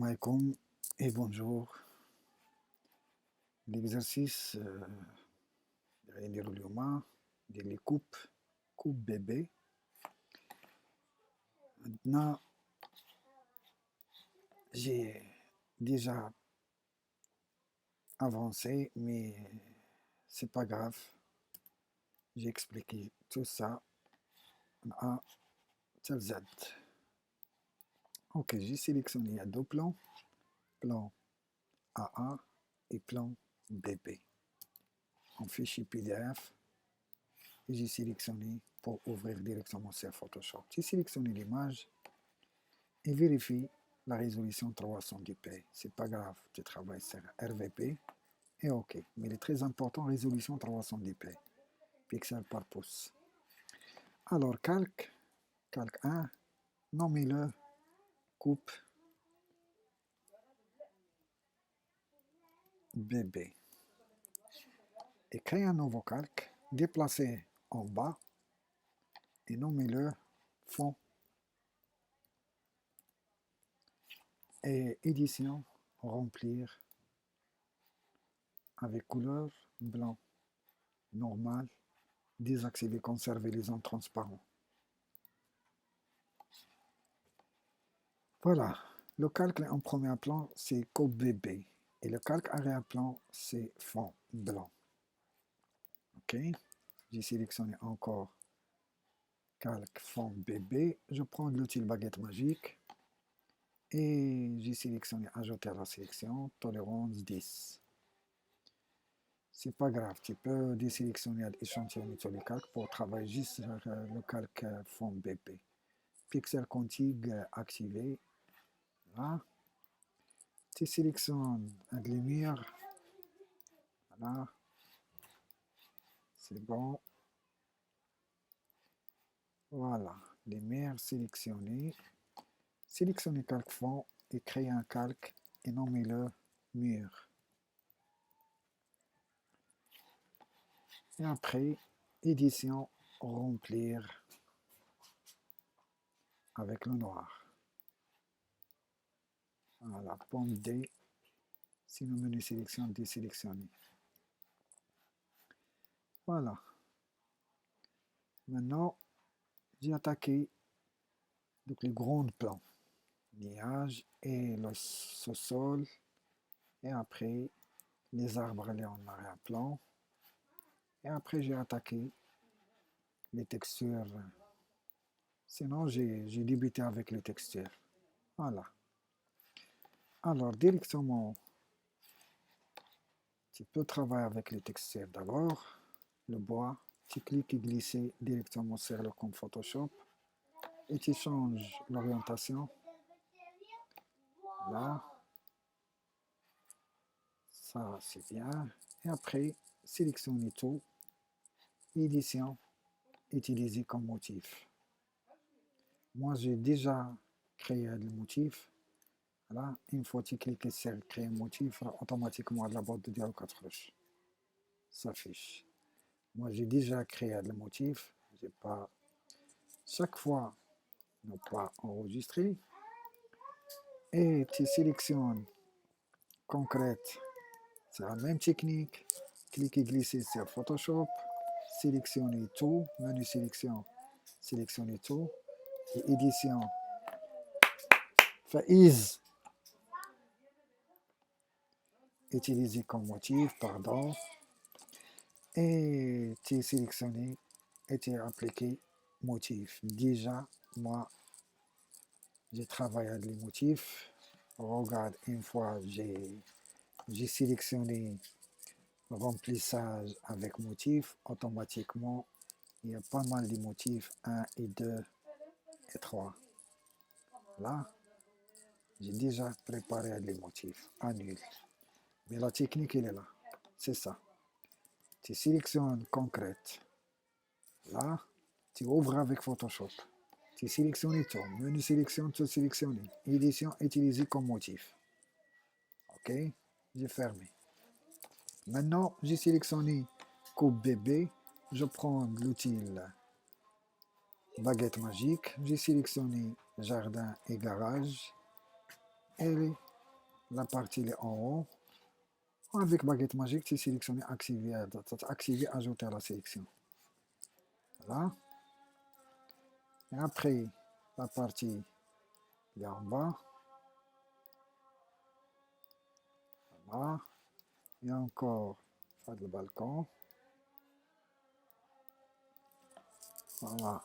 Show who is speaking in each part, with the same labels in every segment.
Speaker 1: Alaikum et bonjour. L'exercice les coupe bébé. Maintenant, j'ai déjà avancé, mais c'est pas grave. J'ai expliqué tout ça en A tel Z. Ok, j'ai sélectionné deux plans, plan AA et plan BB. En fichier PDF, et j'ai sélectionné pour ouvrir directement sur Photoshop. J'ai sélectionné l'image et vérifie la résolution 310p. C'est pas grave, tu travailles sur RVP et OK. Mais il est très important, résolution 310p, pixels par pouce. Alors, calque 1, nommez-le coupe bébé. Et créez un nouveau calque, déplacez en bas et nommez-le fond. Et édition, remplir avec couleur blanc, normal, désactiver, conserver les zones transparentes. Voilà, le calque en premier plan, c'est coupe bébé. Et le calque arrière-plan, c'est fond blanc. OK, j'ai sélectionné encore calque fond bébé. Je prends l'outil baguette magique et j'ai sélectionné ajouter à la sélection, tolérance 10. C'est pas grave, tu peux désélectionner l'échantillon sur le calque pour travailler juste sur le calque fond bébé. Pixel contigue activé. Voilà. Tu sélectionnes une lumière. Voilà. C'est bon. Voilà. Lumière sélectionnée. Sélectionnez calque fond et créez un calque et nommez-le mur. Et après, édition, remplir avec le noir. Voilà, pomme D. Sinon, menu sélection, désélectionné. Voilà. Maintenant, j'ai attaqué donc, les grands plans. Nuages et le sous-sol. Et après, les arbres allaient en arrière-plan. Et après, j'ai attaqué les textures. Sinon, j'ai débuté avec les textures. Voilà. Alors, directement, tu peux travailler avec les textures d'abord. Le bois, tu cliques et glisses directement sur le compte Photoshop. Et tu changes l'orientation. Là. Ça, c'est bien. Et après, sélectionnez tout. Édition, utiliser comme motif. Moi, j'ai déjà créé le motif. Voilà. Une fois que tu cliques sur créer un motif, automatiquement la boîte de dialogue s'affiche. Moi, j'ai déjà créé le motif. J'ai pas chaque fois ne pas enregistrer. Et tu sélectionnes concrète. C'est la même technique. Cliquez glisser sur Photoshop. Sélectionnez tout. Menu sélection. Sélectionnez tout. Et édition. Faiz. Utiliser comme motif, pardon. Et tu sélectionné et tu appliqué motif. Déjà, moi, j'ai travaillé les motifs. Regarde, une fois j'ai sélectionné remplissage avec motif, automatiquement, il y a pas mal de motifs 1 et 2 et 3. Là, j'ai déjà préparé les motifs. Annule. Mais la technique, elle est là. C'est ça. Tu sélectionnes concrète. Là, tu ouvres avec Photoshop. Tu sélectionnes tout. Menu sélection, tout sélectionné. Édition utilisée comme motif. OK, j'ai fermé. Maintenant, j'ai sélectionné coupe bébé. Je prends l'outil baguette magique. J'ai sélectionné jardin et garage. Et la partie est en haut. Avec baguette magique, tu sélectionnes activer, activer, ajouter à la sélection. Voilà. Et après, la partie est en bas. Voilà. Et encore, faire le balcon. Voilà.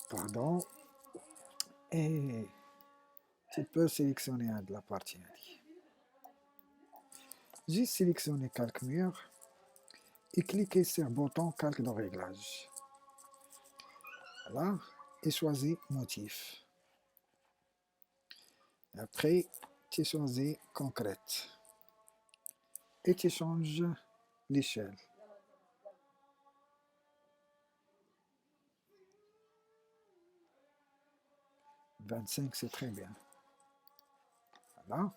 Speaker 1: Pardon. Et tu peux sélectionner de la partie. J'ai sélectionné calque mur et cliquez sur le bouton calque de réglage. Voilà. Et choisis motif. Après, tu choisis concrète. Et tu changes l'échelle. 25, c'est très bien. Voilà.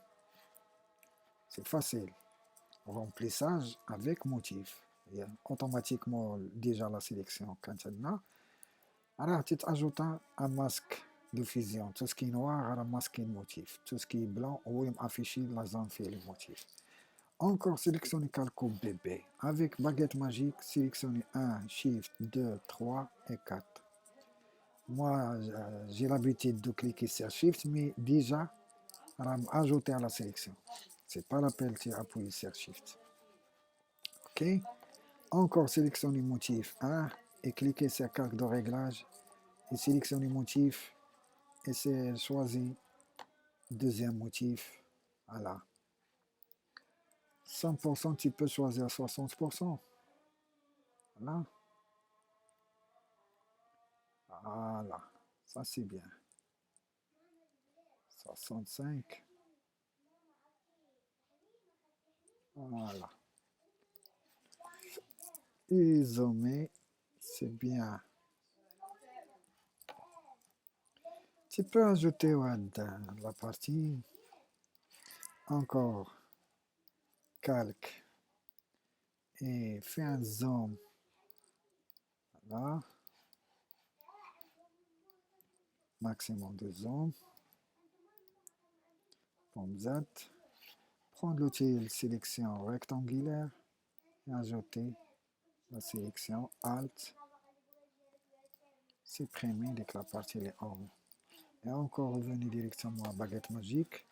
Speaker 1: C'est facile. Remplissage avec motif. Il y a automatiquement déjà la sélection quand tu as. Alors, tu ajoutes un masque de fusion. Tout ce qui est noir, alors masquer le motif. Tout ce qui est blanc, ou afficher la zone fait le motif. Encore sélectionner calque bébé. Avec baguette magique, sélectionnez 1, Shift, 2, 3 et 4. Moi, j'ai l'habitude de cliquer sur Shift, mais déjà, ajouter à la sélection. C'est pas la peine d'appuyer sur Shift. OK. Encore sélectionner motif 1 et cliquer sur calque de réglage et sélectionner motif et c'est choisi deuxième motif. Voilà. 100%, tu peux choisir 60%. Voilà. Voilà. Ça, c'est bien. 65. Voilà. Isomer, c'est bien. Tu peux ajouter dans la partie encore calque et faire un zoom. Voilà. Maximum de zoom. Pomme Z. Prendre l'outil sélection rectangulaire et ajouter la sélection Alt. Supprimer dès que la partie est en haut. Et encore revenir directement à baguette magique.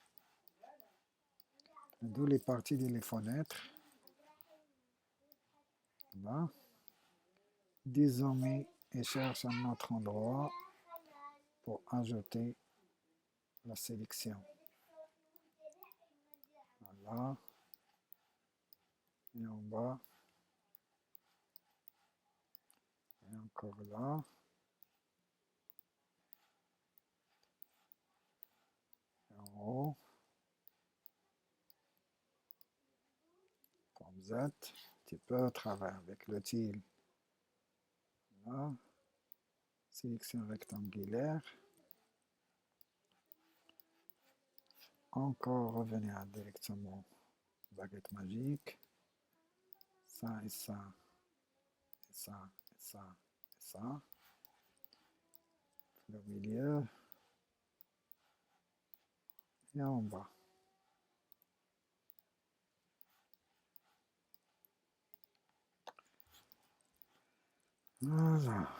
Speaker 1: D'où les parties des fenêtres. Voilà. Dézoomer et cherche un autre endroit pour ajouter la sélection. Voilà. Et en bas. Et encore là. Et en haut. Comme Z. Tu peux travailler avec l'outil. Voilà. Sélection rectangulaire. Encore revenir directement baguette magique. Ça et ça. Et ça. Et ça. Et ça. Le milieu. Et en bas. Voilà.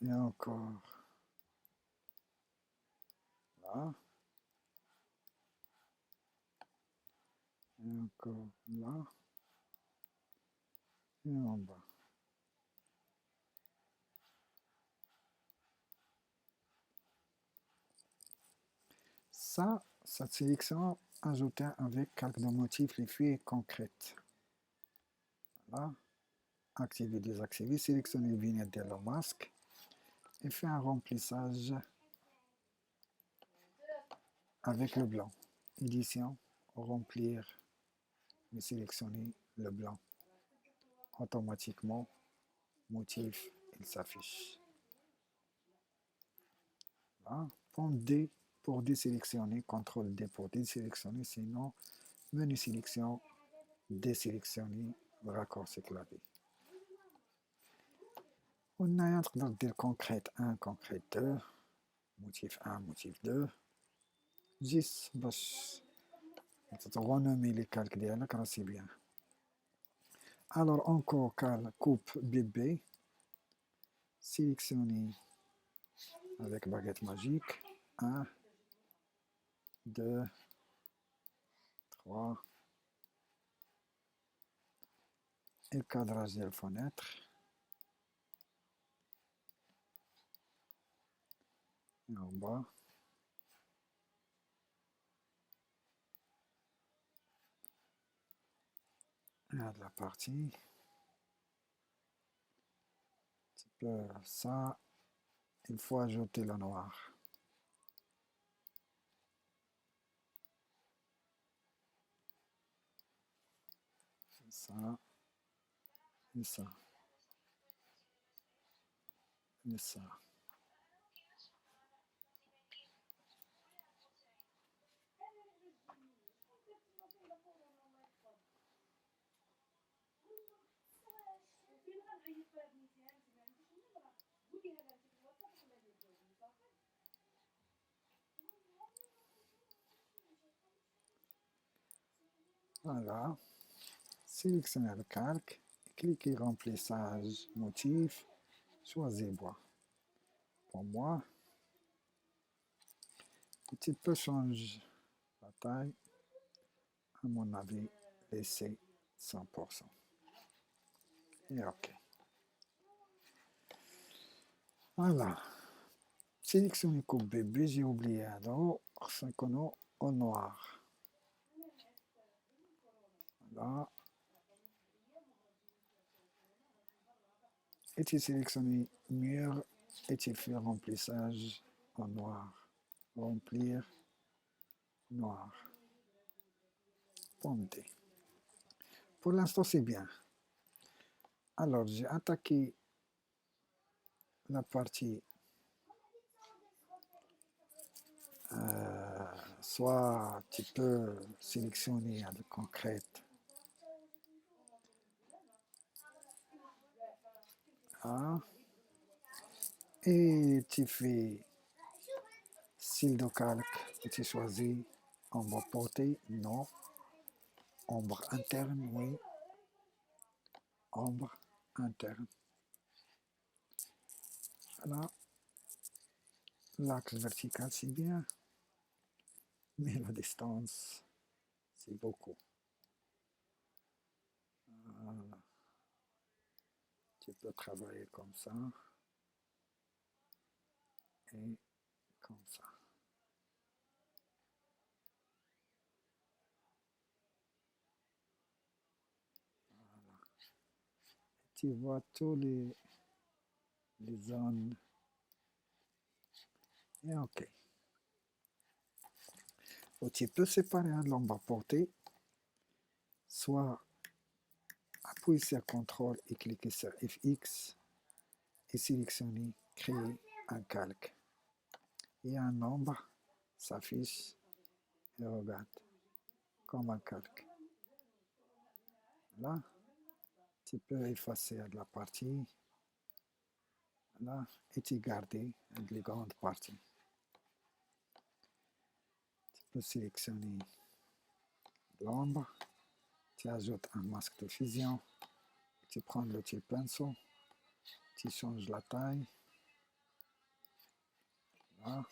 Speaker 1: Et encore là. Et encore là. Et en bas. Ça, cette sélection ajoutée avec calque de motif, les feuilles concrètes. Voilà. Activer, désactiver, sélectionner vignette de le masque et faire un remplissage avec le blanc. Édition, remplir et sélectionner le blanc. Automatiquement, motif, il s'affiche. Voilà. Point D pour désélectionner, CTRL D pour désélectionner, sinon menu sélection, désélectionner, raccourci clavier. On a نقدر ندير concrète 1, concrète 2, motif 1, motif 2, 10 باش renommer les calques ديالك راه سي bien. Alors encore coupe bébé, sélectionner avec baguette magique, 1, 2, 3, et le cadrage de la fenêtre, et en bas, et de la partie, un petit peu ça, il faut ajouter le noir. Ça, et ça, et ça. Voilà, sélectionnez le calque, cliquez remplissage motif, choisissez bois. Pour moi, un petit peu change la taille, à mon avis, laissez 100%. Et OK. Voilà. Sélectionnez coupe bébé, j'ai oublié alors, 5 au noir. Voilà. Et tu sélectionnes mur et tu fais remplissage en noir. Remplir noir. Ponté. Pour l'instant, c'est bien. Alors, j'ai attaqué la partie soit tu peux sélectionner avec concrète. Ah. Et tu fais style de calque et tu choisis ombre portée, non. Ombre interne, oui. Ombre interne. Voilà. L'axe vertical, c'est bien. Mais la distance, c'est beaucoup. Voilà. Tu peux travailler comme ça. Et comme ça. Voilà. Tu vois tous les zones. Et OK. Ou tu peux séparer l'ombre portée, soit appuyer sur CTRL et cliquer sur FX et sélectionner créer un calque. Et un ombre s'affiche et regarde comme un calque. Là, tu peux effacer la partie. Là, et tu gardes les grandes parties. Tu peux sélectionner l'ombre, tu ajoutes un masque de fusion, tu prends l'outil pinceau, tu changes la taille. Là,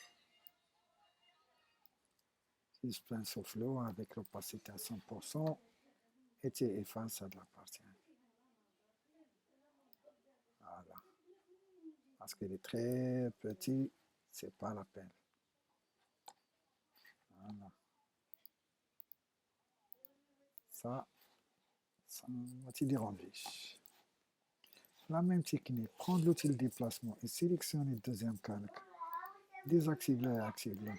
Speaker 1: tu pinceau flou avec l'opacité à 100% et tu effaces la partie. Voilà. Parce qu'il est très petit, c'est pas la peine. Voilà. Ça va-t-il déranger. La même technique, prendre l'outil de déplacement et sélectionner le deuxième calque. Désactive-le et active-le.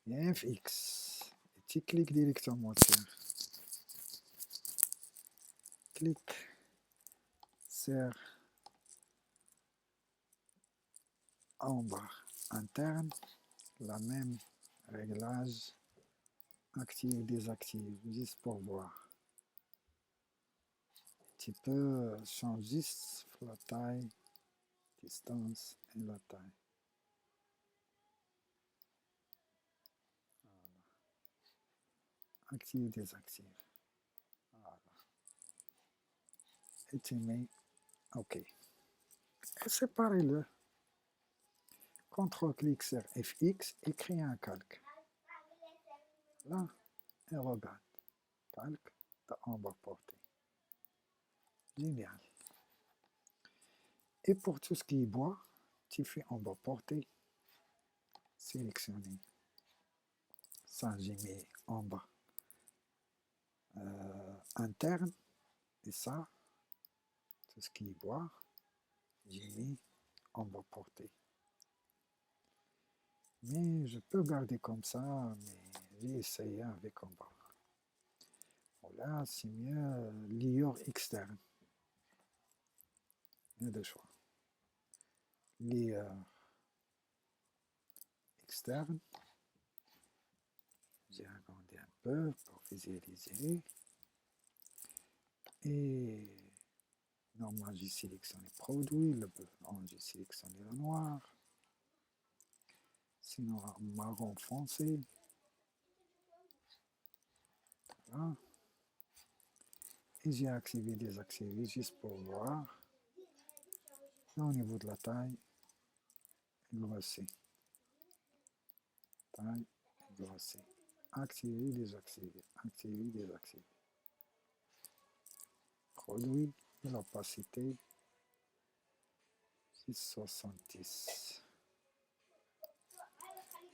Speaker 1: Et FX. Et tu cliques directement sur. Clique sur ombre interne, la même réglage, active, désactive, juste pour voir. Tu peux changer juste la taille, distance et la taille. Voilà. Active, désactive. Voilà. Et tu mets OK. Et séparez-le. CTRL-clic sur FX et créer un calque. Là, et regarde. Calque de en bas portée. Génial. Et pour tout ce qui est bois, tu fais en bas portée, sélectionner. Ça, j'ai mis en bas interne. Et ça, tout ce qui est bois, j'ai mis en bas portée. Mais je peux garder comme ça, mais j'ai essayé avec en bas. Voilà, c'est mieux liure externe. Il y a deux choix. Liure externe. J'ai agrandi un peu pour visualiser. Et normalement, j'ai sélectionné produit, le blanc, j'ai sélectionné le noir. Sinon, marron foncé. Voilà. Et j'ai activé, désactivé juste pour voir. Et au niveau de la taille, grosser. Taille, grosser. Activer, désactiver. Activer, désactiver. Produit et l'opacité 670.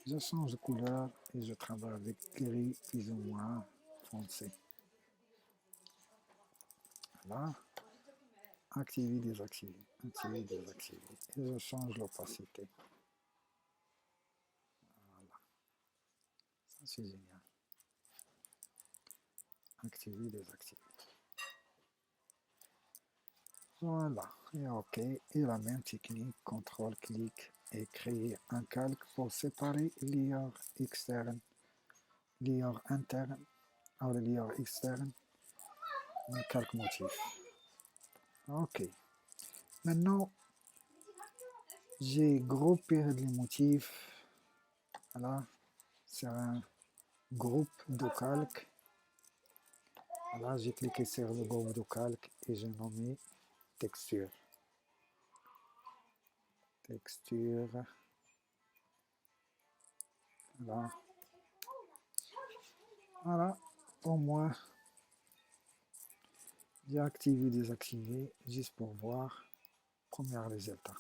Speaker 1: Je change de couleur et je travaille avec gris plus ou moins foncé. Là, activer, désactiver, activer, désactiver. Et je change l'opacité. Voilà. Ça, c'est génial. Activer, désactiver. Voilà. Et OK. Et la même technique, CTRL-clic et créer un calque pour séparer layer externe, layer interne, ou le layer externe, et calque motif. OK. Maintenant, j'ai groupé les motifs. Voilà. C'est un groupe de calque. Voilà, j'ai cliqué sur le groupe de calque et j'ai nommé texture. Texture. Voilà. Voilà. Pour moi, j'ai activé, désactivé, juste pour voir. Premier résultat.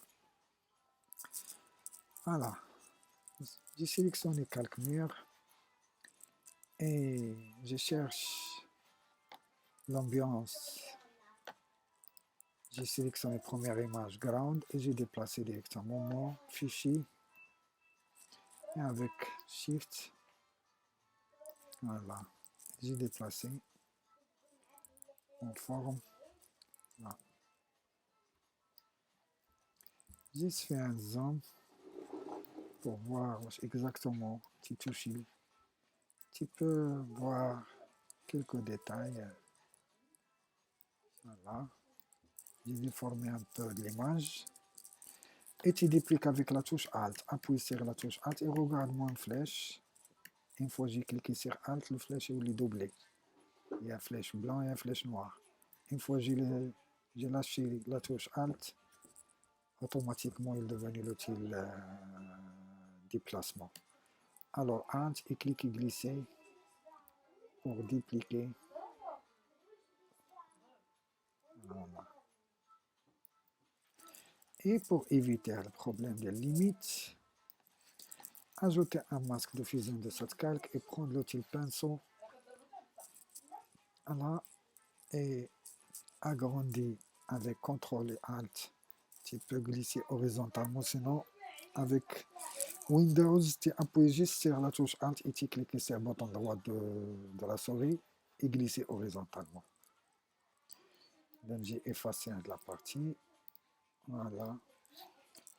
Speaker 1: Voilà. J'ai sélectionné calque mur et je cherche l'ambiance. J'ai sélectionné première image ground et j'ai déplacé directement mon fichier. Et avec Shift, voilà, j'ai déplacé en forme. Là. J'ai fait un zoom pour voir exactement si tu touches. Tu peux voir quelques détails. Voilà. J'ai déformé un peu de l'image. Et tu dupliques avec la touche Alt. Appuie sur la touche Alt et regarde mon flèche. Une fois que j'ai cliqué sur Alt, le flèche est doublé. Il y a flèche blanc et une flèche noire. Une fois que j'ai lâché la touche Alt, automatiquement il est devenu l'outil déplacement. Alors Alt et cliquez glisser pour dupliquer. Voilà. Et pour éviter le problème des limites, ajoutez un masque de fusion de cette calque et prendre l'outil pinceau. Voilà. Et agrandir avec CTRL et ALT. Tu peux glisser horizontalement, sinon avec Windows, tu appuies juste sur la touche Alt et tu cliques sur le bouton droit de la souris et glisser horizontalement. Donc j'ai effacé la partie. Voilà.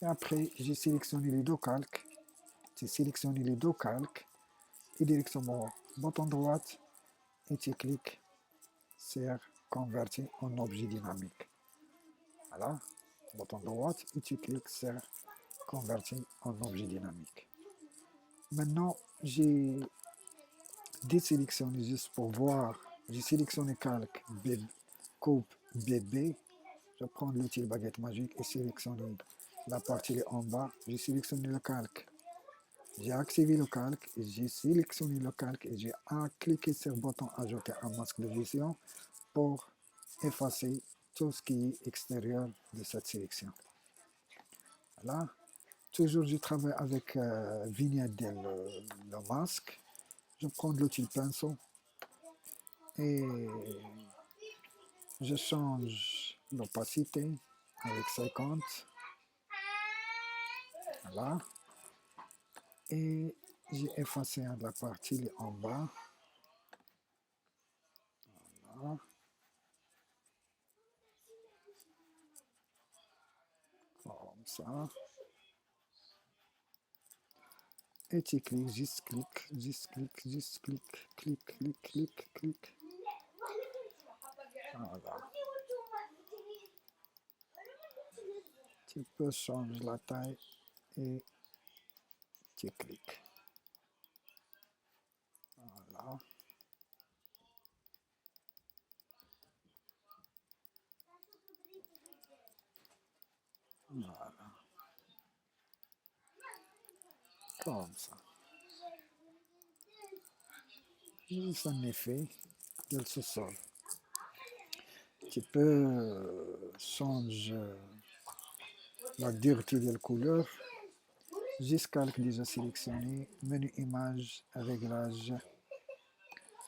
Speaker 1: Et après, j'ai sélectionné les deux calques tu sélectionnes les deux calques et directement bouton droite et tu cliques sur convertir en objet dynamique. Voilà, bouton droite et tu cliques sur convertir en objet dynamique. Maintenant, j'ai désélectionné juste pour voir. J'ai sélectionné calque coupe bébé. Je prends l'outil baguette magique et sélectionne la partie en bas. J'ai sélectionné le calque. J'ai activé le calque, j'ai sélectionné le calque et j'ai cliqué sur le bouton ajouter un masque de vision pour effacer tout ce qui est extérieur de cette sélection. Voilà. Toujours je travaille avec vignette de le masque. Je prends l'outil pinceau et je change l'opacité avec 50. Voilà. Et j'ai effacé la partie en bas. Voilà. Comme ça. Et tu cliques, juste clique, juste clique, juste clique, clique, clique, clique, clique. Voilà. Tu peux changer la taille et tu cliques. Voilà. Voilà. Comme ça. Juste un effet de sous-sol. Tu peux changer la dureté de la couleur. Juste calque déjà sélectionné. Menu image, réglage.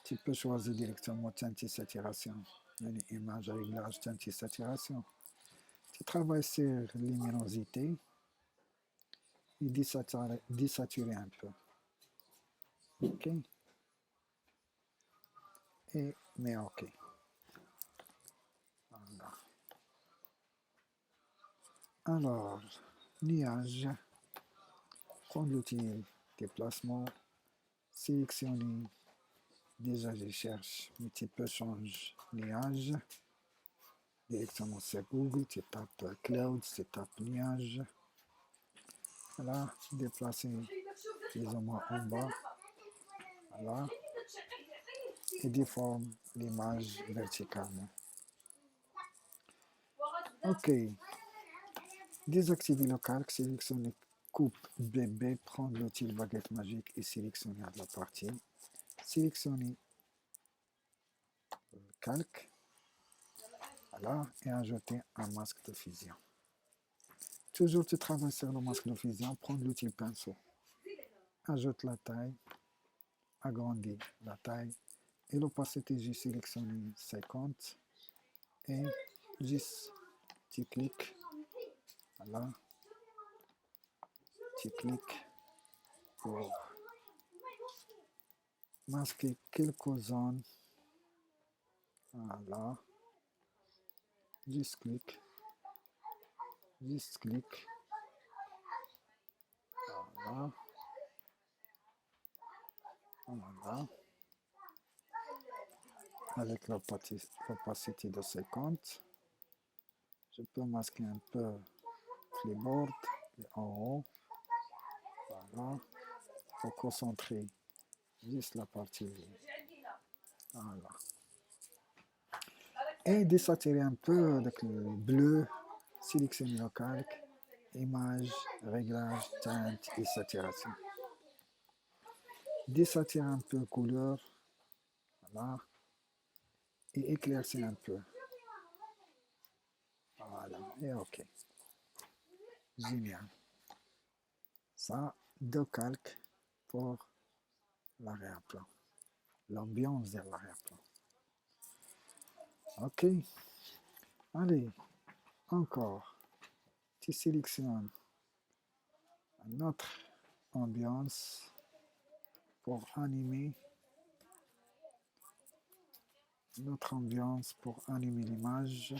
Speaker 1: Tu peux choisir directement teinte et saturation. Menu image, réglage, teinte et saturation. Tu travailles sur luminosité et désaturer un peu. OK. Et mais OK. Voilà. Alors, nuage. Prendre l'outil déplacement. Sélectionner. Déjà, je cherche, mais tu peux changer nuage. Directement sur Google, tu tapes cloud, tu tapes nuage. Voilà, déplacer plus ou moins en bas. Voilà. Et déforme l'image verticalement. OK. Désactiver le calque, sélectionner coupe bébé, prendre l'outil baguette magique et sélectionner la partie. Sélectionner le calque. Voilà, et ajouter un masque de fusion. Toujours tu travailles sur le masque de fusion, prendre l'outil pinceau. Ajoute la taille, agrandis la taille et l'opacité, j'ai sélectionné 50 et juste tu cliques, voilà, tu cliques pour masquer quelques zones, voilà, juste clique, voilà, voilà, avec l'opacité de 50, je peux masquer un peu les bords en haut, voilà, pour concentrer juste la partie, voilà. Et désaturer un peu avec le bleu, sélectionner le calque, image, réglage, teinte et saturation. Désaturer un peu couleur, voilà, et éclaircir un peu. Voilà, et OK. Génial. Ça, deux calques pour l'arrière-plan, l'ambiance de l'arrière-plan. OK. Allez, encore. Tu sélectionnes notre ambiance pour animer l'image.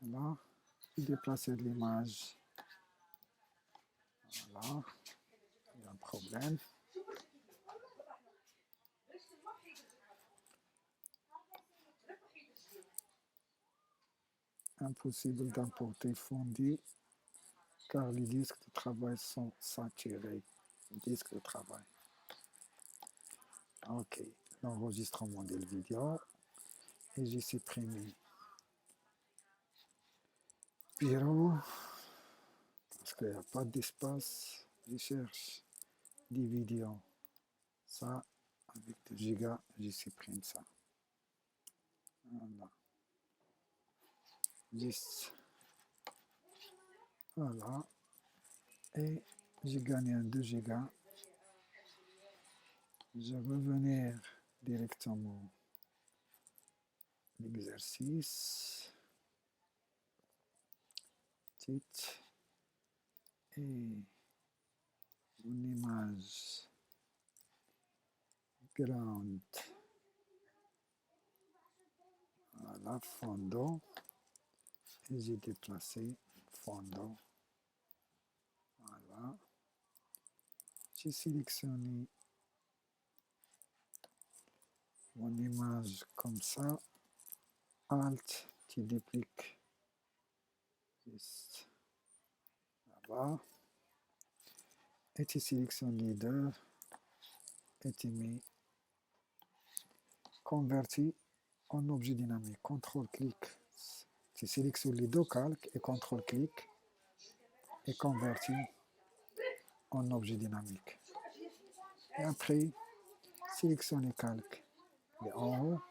Speaker 1: Voilà. Déplacer l'image. Voilà, il y a un problème. Impossible d'importer fondu car les disques de travail sont saturés. Disque de travail. Ok, l'enregistrement de la vidéo. Et j'ai supprimé bureau parce qu'il n'y a pas d'espace. Je cherche des vidéos. Ça, avec 2 gigas, je supprime ça. Voilà. Juste. Voilà. Et j'ai gagné un 2 gigas. Je vais revenir directement l'exercice. Titre. Et une image grande. Voilà, fondant. Et j'ai déplacé fondant. Voilà. J'ai sélectionné mon image comme ça. Alt, tu dupliques. Juste là-bas. Et tu sélectionnes les deux. Et tu mets converti en objet dynamique. CTRL-clic. Tu sélectionnes les deux calques et CTRL-clic et converti en objet dynamique. Et après, sélectionne les calques. Et en haut,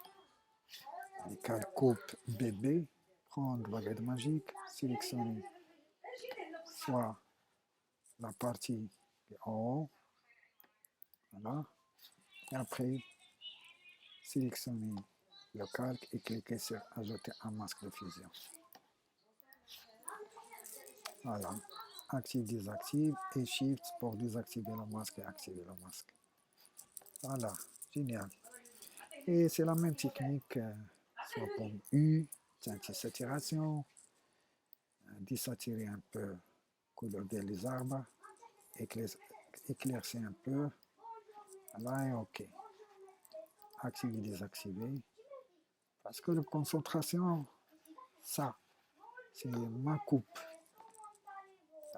Speaker 1: les calques coupe BB, prendre baguette magique, sélectionner soit la partie en haut, voilà, et après, sélectionner le calque et cliquer sur ajouter un masque de fusion. Voilà, active, désactive et shift pour désactiver le masque et activer le masque. Voilà, génial. Et c'est la même technique, soit pour U, anti-saturation, désaturer un peu, couleur des arbres, éclaircir un peu, voilà et OK. Activer, désactiver. Parce que la concentration, ça, c'est ma coupe.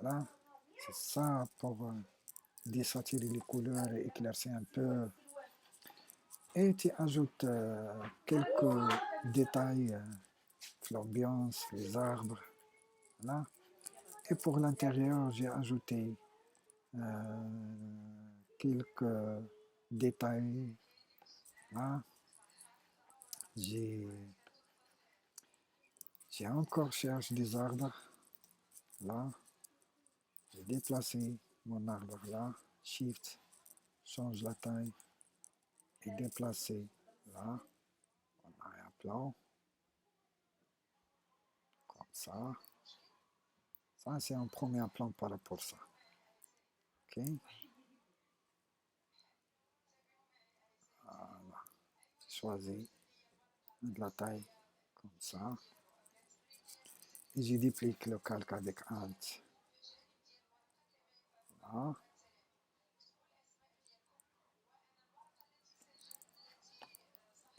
Speaker 1: Voilà, c'est ça pour désaturer les couleurs et éclaircir un peu. Et tu ajoutes quelques détails, l'ambiance, les arbres. Voilà. Et pour l'intérieur, j'ai ajouté quelques détails. Là, j'ai encore cherché des arbres. Là, j'ai déplacé mon arbre là. Shift, change la taille et déplacer là, en arrière-plan. Comme ça. Ça, c'est un premier plan par rapport à ça. OK. Voilà. Choisis de la taille comme ça. Et je duplique le calque avec Alt. Voilà.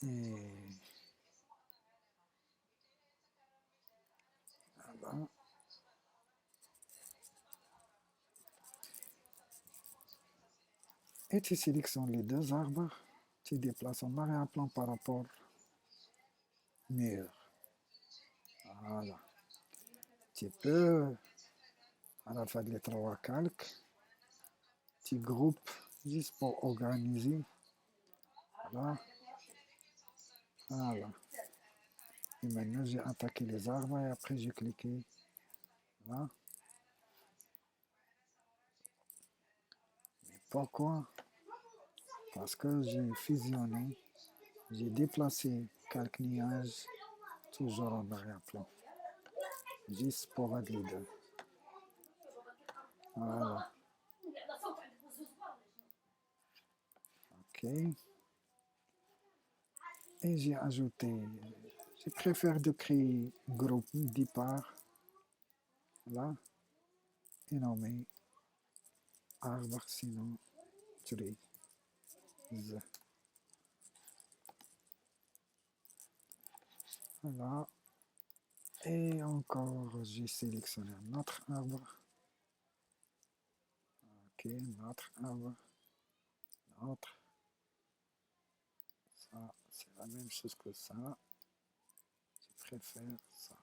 Speaker 1: Et voilà. Et tu sélectionnes les deux arbres. Tu déplaces en arrière-plan par rapport au mur. Voilà. Tu peux, à la fin des 3 calques, tu groupes juste pour organiser. Voilà. Voilà. Et maintenant, j'ai attaqué les arbres et après, j'ai cliqué. Voilà. Mais pourquoi? Parce que j'ai fusionné, j'ai déplacé quelques nuages toujours en arrière-plan. Juste pour être les deux. Voilà. OK. Et j'ai ajouté, je préfère de créer groupe départ. Là. Et nommer arbre, sinon trees. Voilà. Et encore, j'ai sélectionné un autre arbre. Ok, un autre arbre. Un autre. Ça, c'est la même chose que ça. Je préfère ça.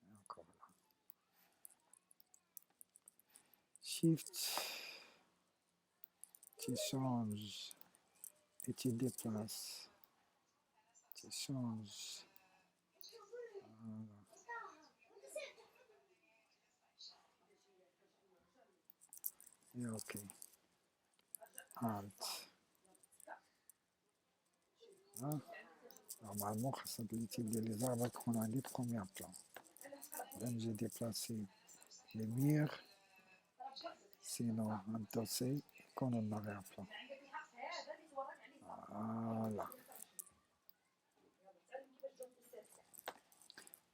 Speaker 1: Et encore là. Shift. Tu changes. Et tu déplaces. Tu changes. Voilà. Et ok. Alt. Hein? Normalement, ça doit utiliser les arbres qu'on a les premiers plans. Même j'ai déplacé les murs, sinon un dossier qu'on en arrière-plan. Voilà.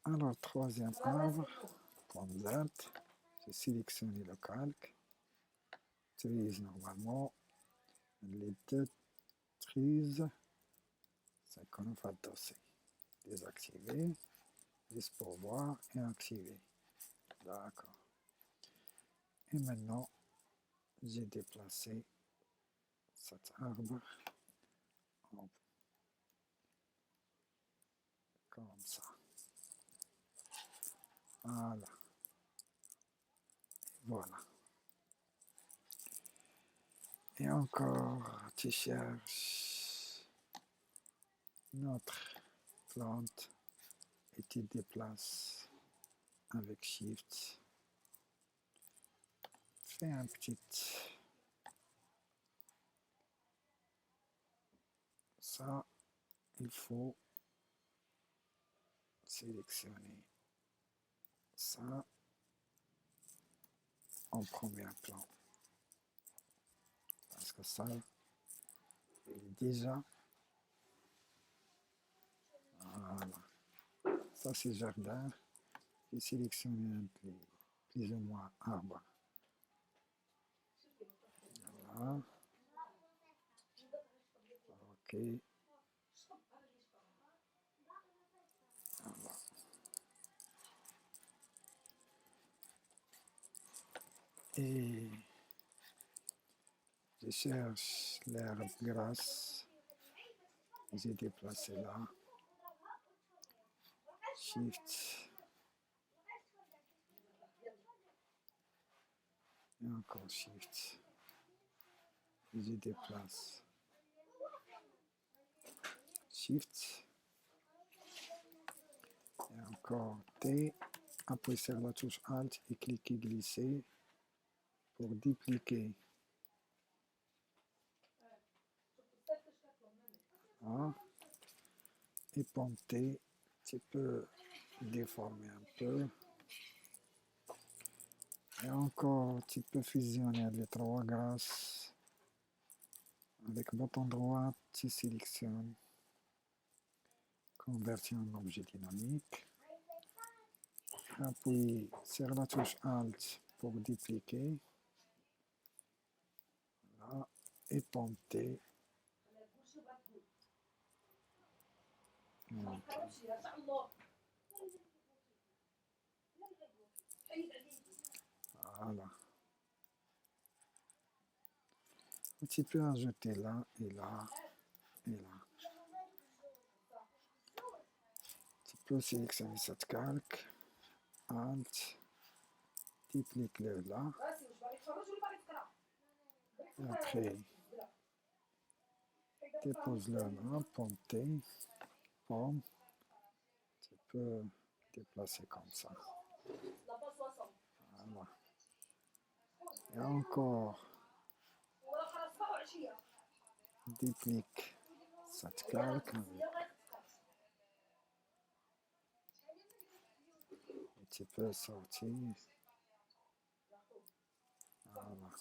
Speaker 1: Alors, troisième arbre, point Z, j'ai sélectionné le calque. Trees normalement, les deux trees, c'est qu'on va dossier. Désactiver, juste pour voir et activer. D'accord. Et maintenant, j'ai déplacé cet arbre comme ça. Voilà. Voilà. Et encore, tu cherches notre plante et tu déplaces avec Shift. Fais un petit... Ça, il faut sélectionner ça en premier plan. Parce que ça, il est déjà... Voilà. Ça, c'est jardin. J'ai sélectionné un plus ou moins arbre. Voilà. Ok. Voilà. Et je cherche l'herbe grasse. J'ai déplacé là. Shift. Et encore Shift. Je déplace. Shift. Et encore T. Appuyez sur la touche Alt et cliquez glisser pour dupliquer. Hein? Et ponter. Tu peux déformer un peu. Et encore, tu peux fusionner les trois grâce. Avec bouton droit, tu sélectionnes. Convertir en objet dynamique. Appuie sur la touche Alt pour dupliquer. Voilà. Et ponter. Okay. Voilà. Tu peux ajouter là et là et là. Tu peux sélectionner cette calque. Alt. Duplique-le là. Et après, dépose-le là, ponter. Pomme. Tu peux déplacer comme ça. Voilà. Et encore, duplique cette calque. Et tu peux sortir. Voilà.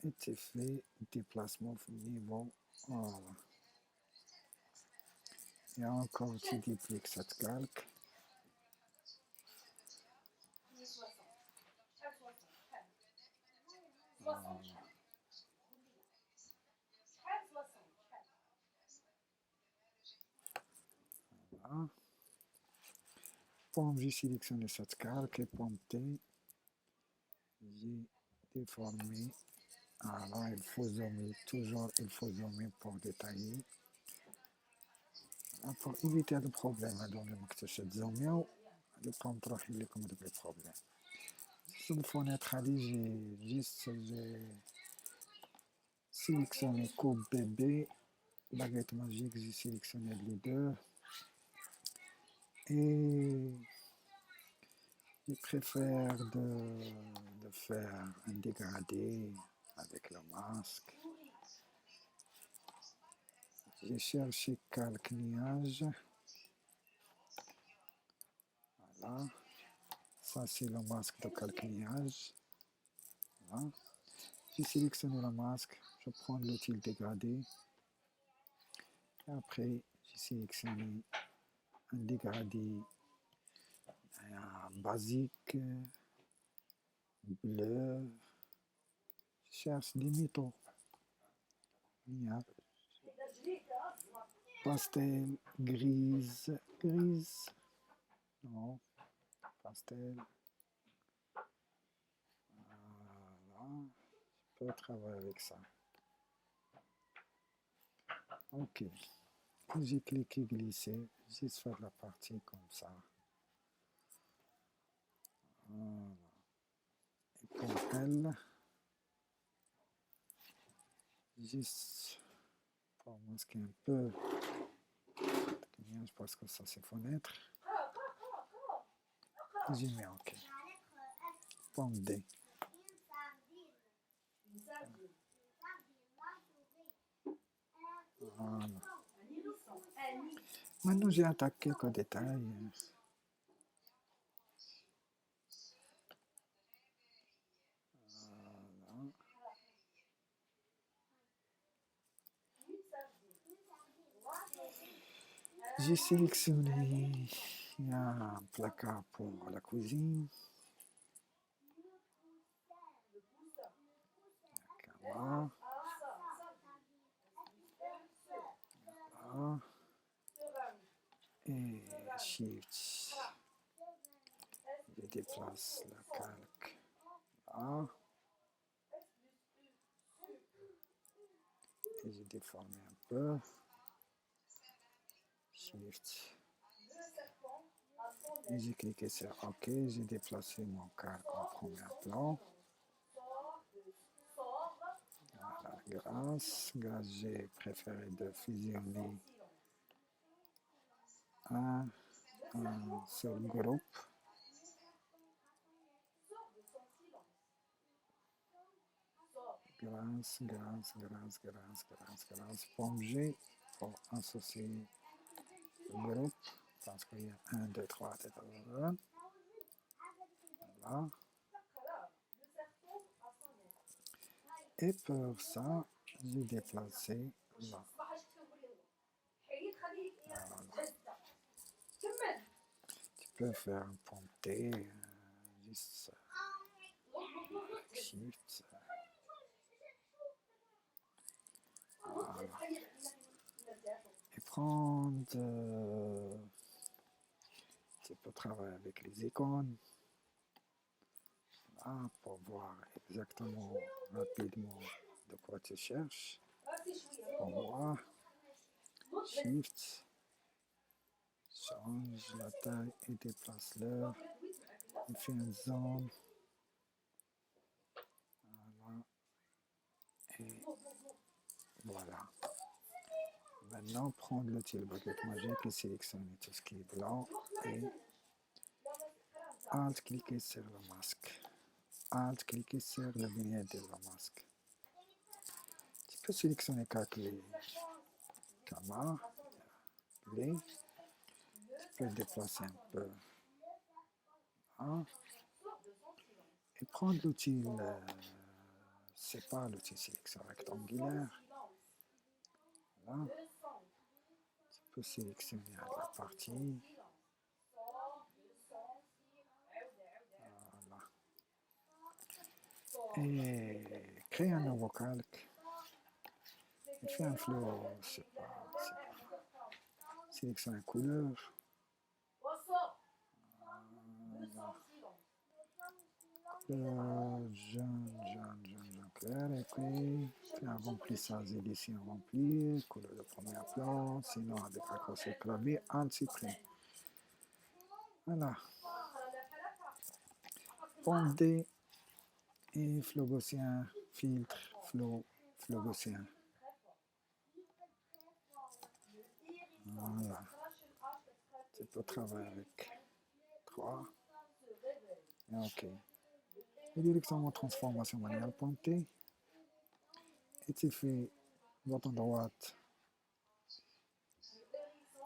Speaker 1: Et tu fais déplacement niveau. Voilà. Et encore, tu dupliques cette calque. Voilà. Pomme, j'ai sélectionné cette calque et pomme T, j'ai déformé. Alors, il faut zoomer, toujours il faut zoomer pour détailler. Pour éviter le problème, donc je vais zoomer, je prends le problème. Sur la fenêtre, j'ai sélectionné coupe bébé, baguette magique, j'ai sélectionné les deux. Et je préfère de faire un dégradé avec le masque. J'ai cherché calque nuage. Voilà. Ça, c'est le masque de calque nuage. Voilà. J'ai sélectionné le masque. Je prends l'outil dégradé. Et après, j'ai sélectionné un dégradé basique, bleu. Je cherche des métaux. Pastel, grise, non, pastel. Voilà, je peux travailler avec ça. Ok, j'ai cliqué glisser, juste faire la partie comme ça. Voilà. Et pour elle, juste pour masquer un peu, parce que ça c'est fenêtre. J'ai mis OK. Pomme D. Voilà. Maintenant j'ai attaqué quelques détails. Voilà. J'ai sélectionné un placard pour la cuisine. Voilà. Voilà. Et Shift. Je déplace la calque. Là. Et j'ai déformé un peu. Shift. Et j'ai cliqué sur OK. J'ai déplacé mon calque en premier plan. Voilà, grâce, j'ai préféré de fusionner un seul groupe. Grâce, pomme G pour associer le groupe, parce qu'il y a 1, 2, 3, etc. Voilà. Et pour ça, j'ai déplacé là. Voilà. Tu peux faire un ponté, juste Shift. Voilà. Et prendre, tu peux travailler avec les icônes là, pour voir exactement, rapidement de quoi tu cherches. On voit, Shift, change la taille et déplace-le. Il fait un zoom. Voilà. Et voilà. Maintenant, prendre l'outil baguette magique et sélectionner tout ce qui est blanc et Alt-cliquer sur le masque. Alt-cliquer sur la vignette de la masque. Tu peux sélectionner quelques caméras. Tu peux déplacer un peu. Hein? Et prendre l'outil, c'est pas l'outil sélection rectangulaire. Là, tu peux sélectionner la partie. Voilà. Et crée un nouveau calque. Il fait un flou, je sais pas. Sélectionne la couleur. Jaune clair, et puis fais un remplissage ici, un rempli, couleur de premier plan, sinon avec raccourci clavier, anti-print. Voilà. Fondé et flou gaussien, filtre, flou gaussien. Voilà. Tu peux travailler avec 3. Ok. Et directement transformation manuelle pointée. Et tu fais bouton droite,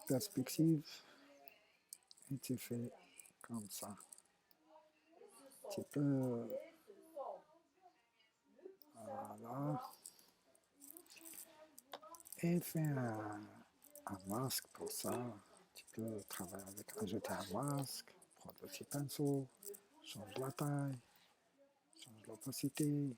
Speaker 1: perspective. Et tu fais comme ça. Tu peux. Voilà. Et fais un masque pour ça. Tu peux travailler avec ajouter un masque, prendre le petit pinceau, change la taille, change l'opacité.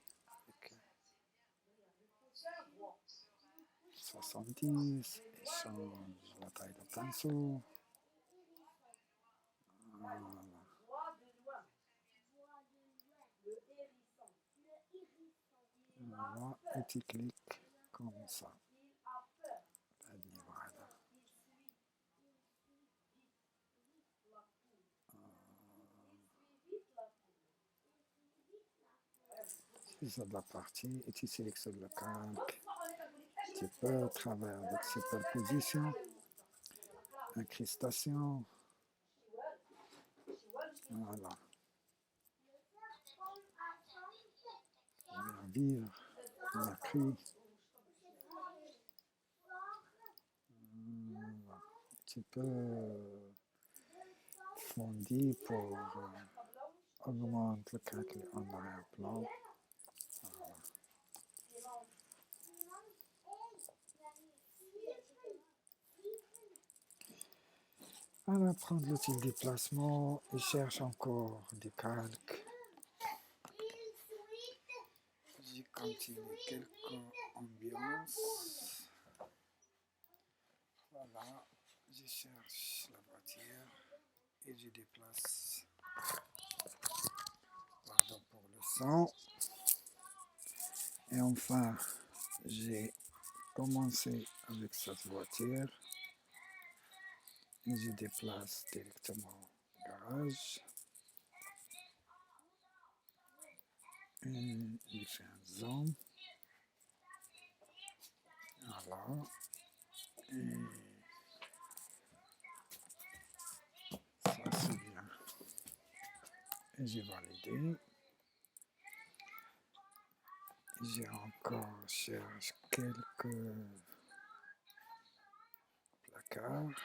Speaker 1: 70, et change la taille de pinceau. Voilà. Voilà, et tu cliques comme ça. Voilà. C'est ça de la partie, et tu sélectionnes le calque. Tu peux travailler avec superposition, incrustation. Voilà. Bien vivre, bien cru. Voilà. Tu peux fonder pour augmenter le calque en arrière-plan. Voilà, prendre l'outil déplacement et cherche encore des calques. J'ai continué quelques ambiances. Voilà, je cherche la voiture et je déplace. Pardon pour le son. Et enfin, j'ai commencé avec cette voiture et je déplace directement au garage. Et je fais un zoom. Voilà. Et ça c'est bien. Et j'ai validé. J'ai encore cherché quelques placards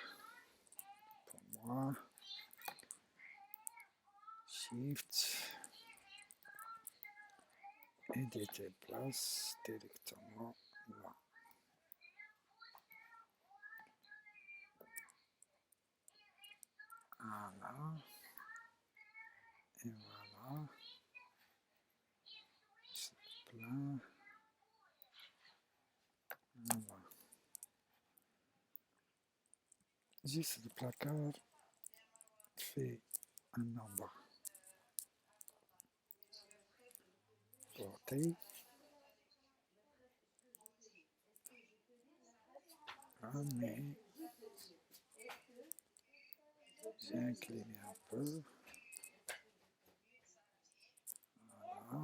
Speaker 1: pour moi. Shift. Et déplace directement là. Voilà. Et voilà. C'est plein. Voilà. Juste le placard fait un en bas. Porter. Mais j'ai incliné un peu. Voilà.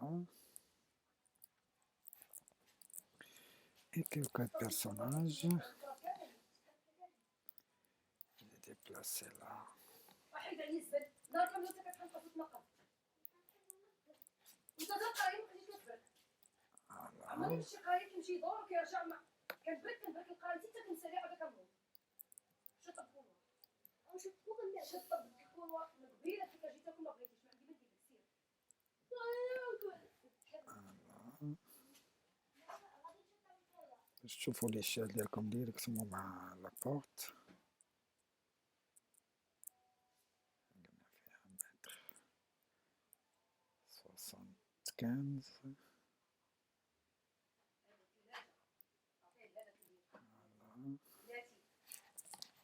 Speaker 1: Voilà. Et quelques personnages. Je vais déplacer là. Voilà. باش تشوفوا l'échelle ديالكم ديريكتومون مع لابورت. قلنا فيها متر 75.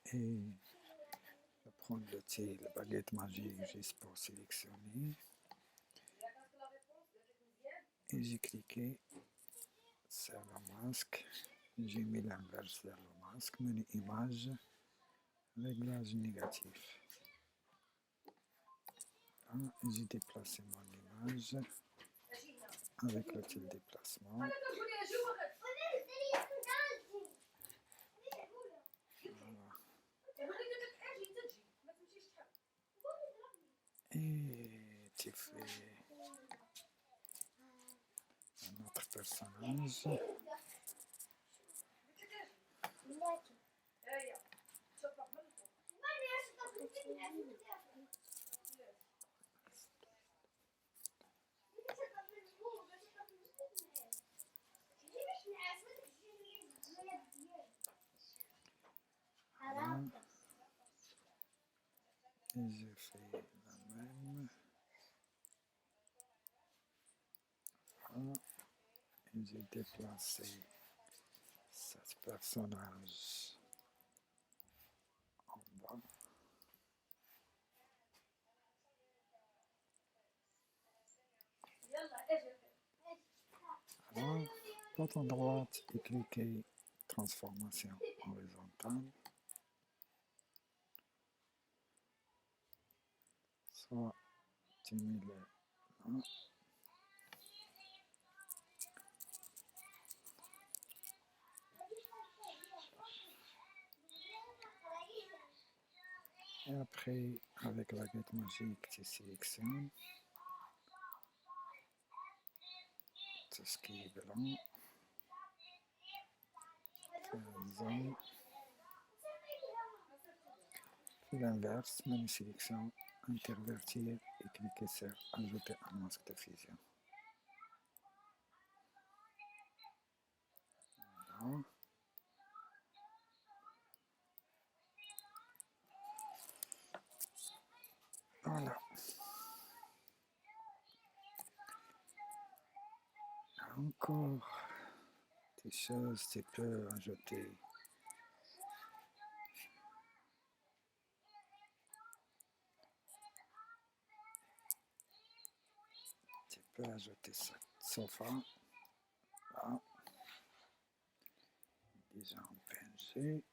Speaker 1: Et je vais prendre la baguette magique juste pour sélectionner. Et j'ai cliqué sur le masque. J'ai mis l'inverse sur le masque. Menu image, réglage négatif. Là, j'ai déplacé mon image avec l'outil de déplacement. Et tu fais un autre personnage. Voilà. Et je fais la même. Voilà. Et j'ai déplacé ce personnage en bas. Voilà. Bouton droite et cliquez transformation horizontale. Soit tu mets le là. Et après, avec la baguette magique, tu sélectionnes tout ce qui est blanc. Faisons. Puis l'inverse, menu sélection, intervertir et cliquez sur ajouter un masque de fusion. Voilà. Voilà. Encore des choses, tu peux ajouter. Tu peux ajouter ce sofa. Là. Déjà en PNG.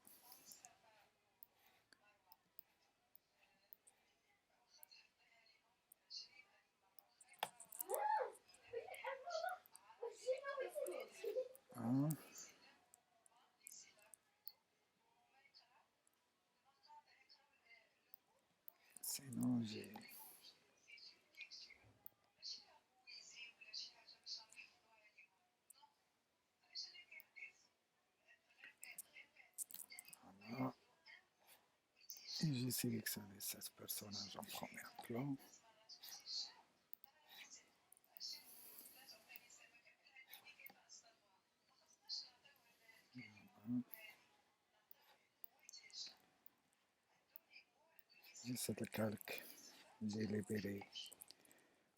Speaker 1: Hein. Sinon, j'ai voilà. Et j'ai sélectionné 16 personnages en premier plan. Voilà. J'ai cette calque, j'ai libéré.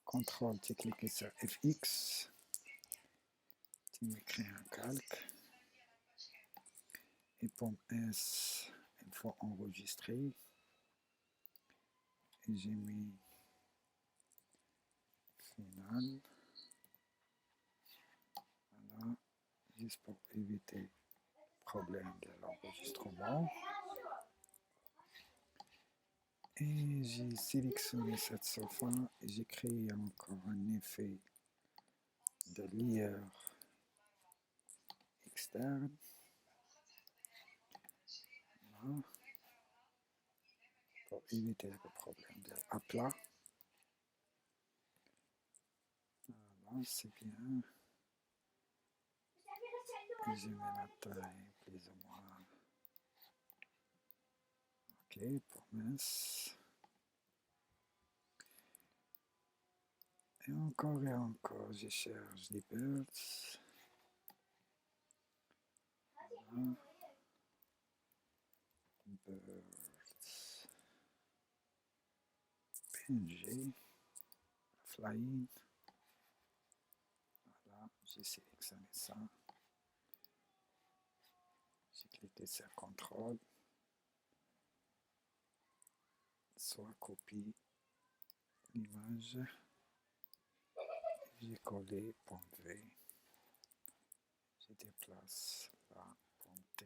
Speaker 1: CTRL, tu cliques sur FX, tu me crées un calque. Et pour S, il faut enregistrer. Et j'ai mis final. Voilà, juste pour éviter le problème de l'enregistrement. Et j'ai sélectionné cette sofa et j'ai créé encore un effet de layer externe. Voilà. Pour éviter le problème de l'aplat. Voilà, c'est bien. Et je mets la taille plus ou moins. Ok, promesse. Et encore, je cherche des birds. Voilà. Birds. PNG. Flying. Voilà, j'ai sélectionné ça. J'ai cliqué sur contrôle. Soit copie l'image. J'ai collé point V. Je déplace la point T.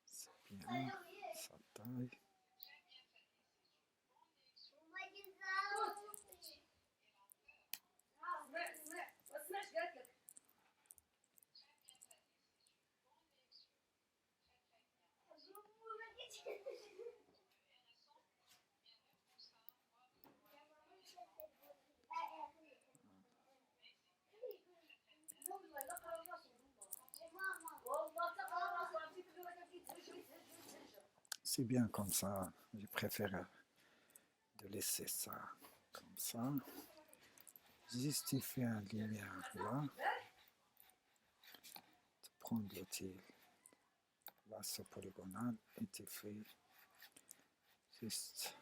Speaker 1: C'est bien. Ça taille. C'est bien comme ça. Je préfère de laisser ça comme ça. Justifier un lumière là. Tu prends l'outil lasso polygonal et tu fais juste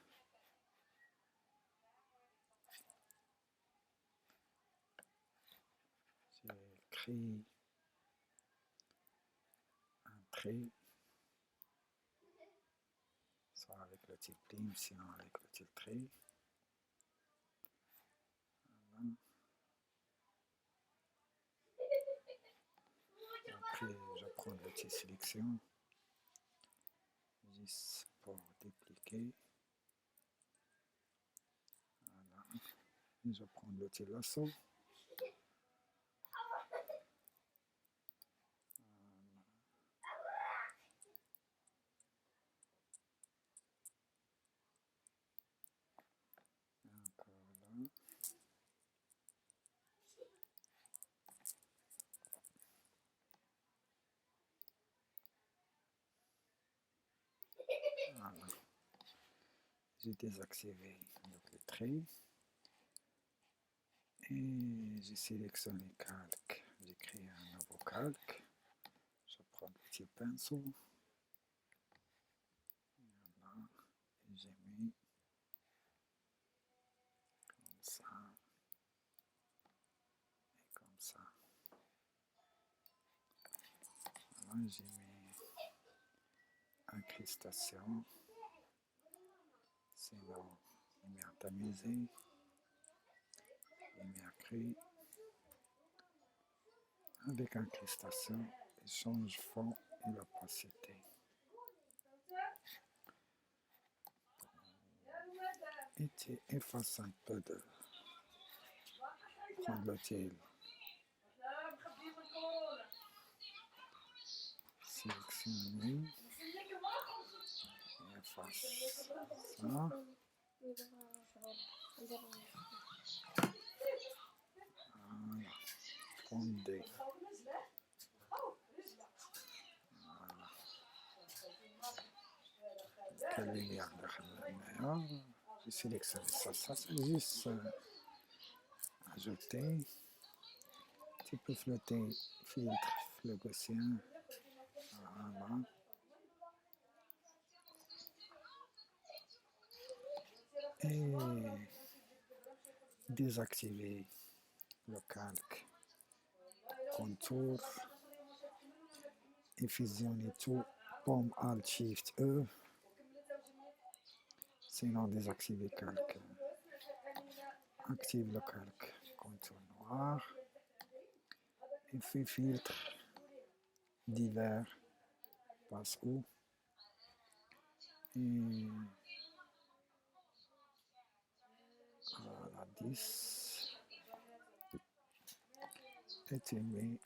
Speaker 1: j'écris un trait, soit avec l'outil plume, sinon avec l'outil trait. Voilà. Après, je prends l'outil sélection, juste pour dupliquer. Voilà. Et je prends l'outil lasso. Voilà. J'ai désactivé le trait et j'ai sélectionné calque. J'ai créé un nouveau calque. Je prends le petit pinceau. Voilà. Et j'ai mis comme ça et comme ça. Voilà, j'ai mis incrustation. Sinon, lumière tamisée, lumière crue, avec incrustation, et change fond et l'opacité. Et tu effaces un peu de prendre l'outil sélectionner et efface ça. Voilà. Fondé. Voilà. Quelle lumière de la meilleure. Je sélectionne ça. Ça, c'est juste ajouter. Tu peux flotter filtre gaussien. Voilà. Et désactiver le calque, contour et fusionner tout, pomme Alt Shift E, sinon désactiver calque. Active le calque, contour noir, effet filtre, divers, passe où, et voilà, 10, et tu mets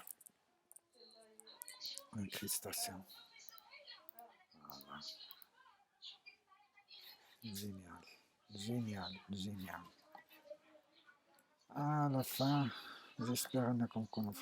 Speaker 1: incrustation. Voilà. Génial, génial, génial. À la fin, j'espère qu'on a